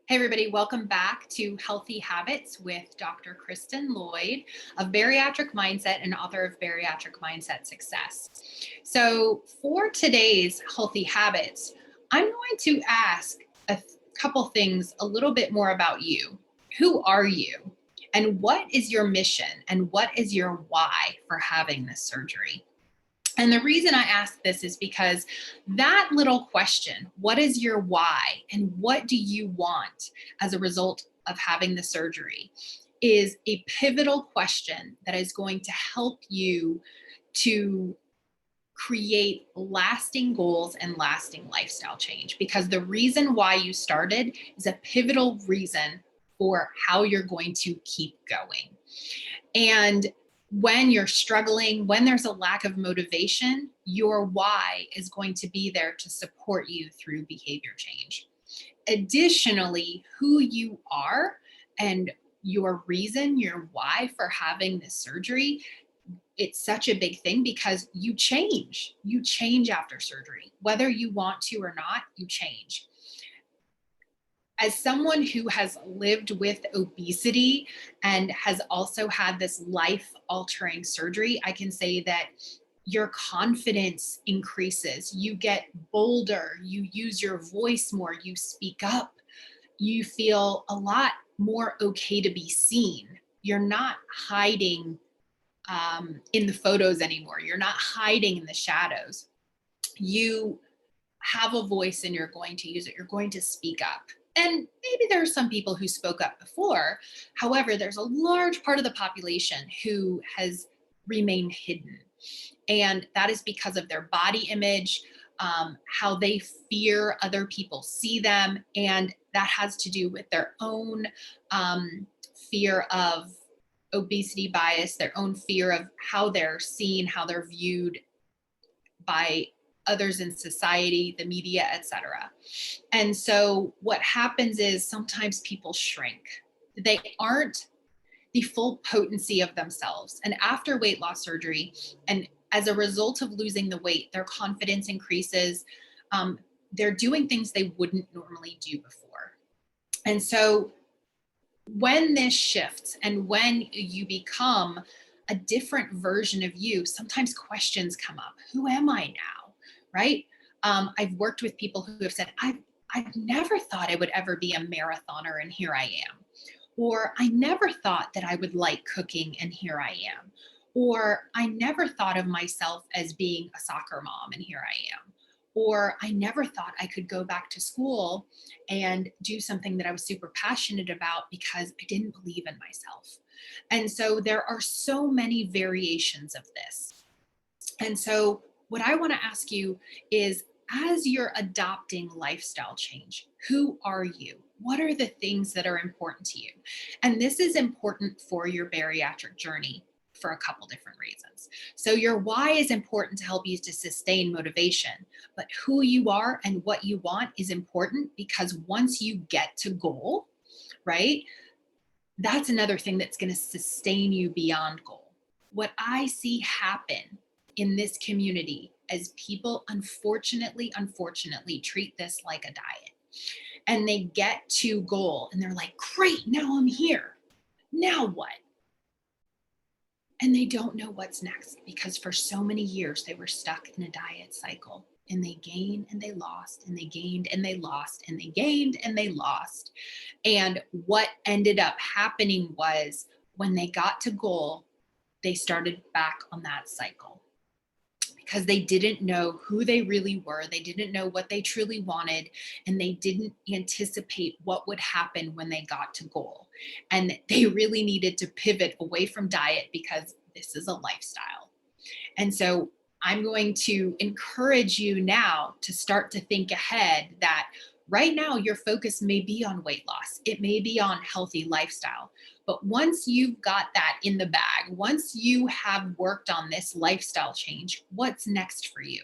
Hey, everybody, welcome back to Healthy Habits with Dr. Kristen Lloyd of Bariatric Mindset and author of Bariatric Mindset Success. So, for today's Healthy Habits, I'm going to ask a couple things a little bit more about you. Who are you? And what is your mission? And what is your why for having this surgery? And the reason I ask this is because that little question, what is your why and what do you want as a result of having the surgery, is a pivotal question that is going to help you to create lasting goals and lasting lifestyle change. Because the reason why you started is a pivotal reason for how you're going to keep going. And when you're struggling, when there's a lack of motivation, your why is going to be there to support you through behavior change. Additionally, who you are and your reason, your why for having this surgery, it's such a big thing because you change. You change after surgery. Whether you want to or not, you change. As someone who has lived with obesity and has also had this life altering surgery, I can say that your confidence increases. You get bolder, you use your voice more, you speak up, you feel a lot more okay to be seen. You're not hiding in the photos anymore, you're not hiding in the shadows. You have a voice and you're going to use it. You're going to speak up. And maybe there are some people who spoke up before. However, there's a large part of the population who has remained hidden. And that is because of their body image, how they fear other people see them. And that has to do with their own fear of obesity bias, their own fear of how they're seen, how they're viewed by others in society, the media, etc. And so what happens is sometimes people shrink. They aren't the full potency of themselves. And after weight loss surgery, and as a result of losing the weight, their confidence increases. They're doing things they wouldn't normally do before. And so when this shifts and when you become a different version of you, sometimes questions come up. Who am I now? Right? I've worked with people who have said, I've never thought I would ever be a marathoner, and here I am. Or I never thought that I would like cooking, and here I am. Or I never thought of myself as being a soccer mom, and here I am. Or I never thought I could go back to school and do something that I was super passionate about because I didn't believe in myself. And so there are so many variations of this. And so what I want to ask you is, as you're adopting lifestyle change, who are you? What are the things that are important to you? And this is important for your bariatric journey for a couple different reasons. So your why is important to help you to sustain motivation, but who you are and what you want is important because once you get to goal, right? That's another thing that's going to sustain you beyond goal. What I see happen in this community as people unfortunately treat this like a diet. And they get to goal and they're like, great, now I'm here. Now what? And they don't know what's next because for so many years they were stuck in a diet cycle, and they gained and they lost and they gained and they lost and they gained and they lost. And what ended up happening was when they got to goal, they started back on that cycle because they didn't know who they really were. They didn't know what they truly wanted, and they didn't anticipate what would happen when they got to goal. And they really needed to pivot away from diet because this is a lifestyle. And so I'm going to encourage you now to start to think ahead that right now your focus may be on weight loss. It may be on healthy lifestyle. But once you've got that in the bag, once you have worked on this lifestyle change, what's next for you?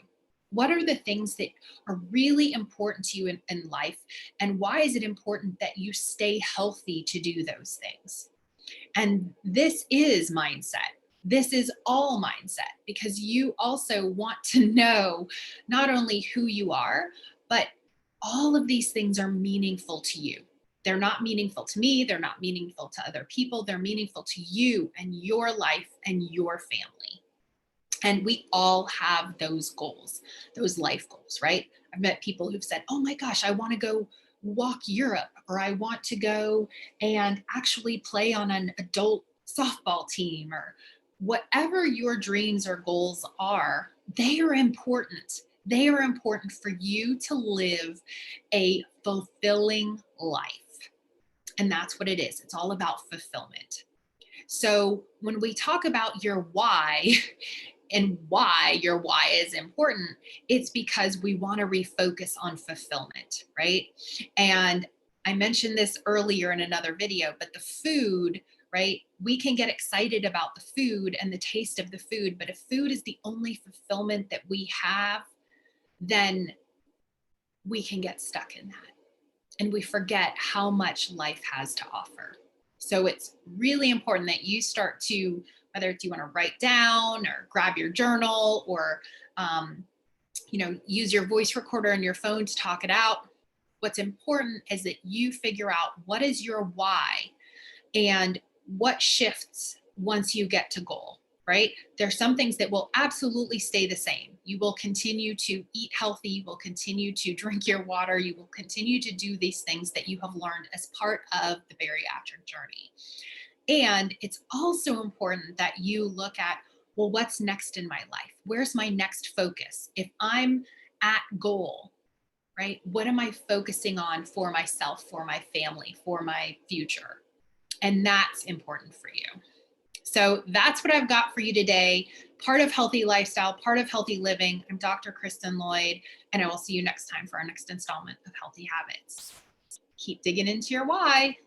What are the things that are really important to you in life? And why is it important that you stay healthy to do those things? And this is mindset. This is all mindset because you also want to know not only who you are, but all of these things are meaningful to you. They're not meaningful to me. They're not meaningful to other people. They're meaningful to you and your life and your family. And we all have those goals, those life goals, right? I've met people who've said, oh my gosh, I want to go walk Europe, or I want to go and actually play on an adult softball team, or whatever your dreams or goals are, they are important. They are important for you to live a fulfilling life. And that's what it is. It's all about fulfillment. So when we talk about your why, and why your why is important, it's because we want to refocus on fulfillment, right? And I mentioned this earlier in another video, but the food, right? We can get excited about the food and the taste of the food, but if food is the only fulfillment that we have, then we can get stuck in that. And we forget how much life has to offer. So it's really important that you start to, whether you want to write down or grab your journal, or use your voice recorder on your phone to talk it out. What's important is that you figure out what is your why and what shifts once you get to goal, right? There's some things that will absolutely stay the same. You will continue to eat healthy, you will continue to drink your water, you will continue to do these things that you have learned as part of the bariatric journey. And it's also important that you look at, well, what's next in my life? Where's my next focus? If I'm at goal, right? What am I focusing on for myself, for my family, for my future? And that's important for you. So that's what I've got for you today. Part of healthy lifestyle, part of healthy living. I'm Dr. Kristen Lloyd, and I will see you next time for our next installment of Healthy Habits. Keep digging into your why.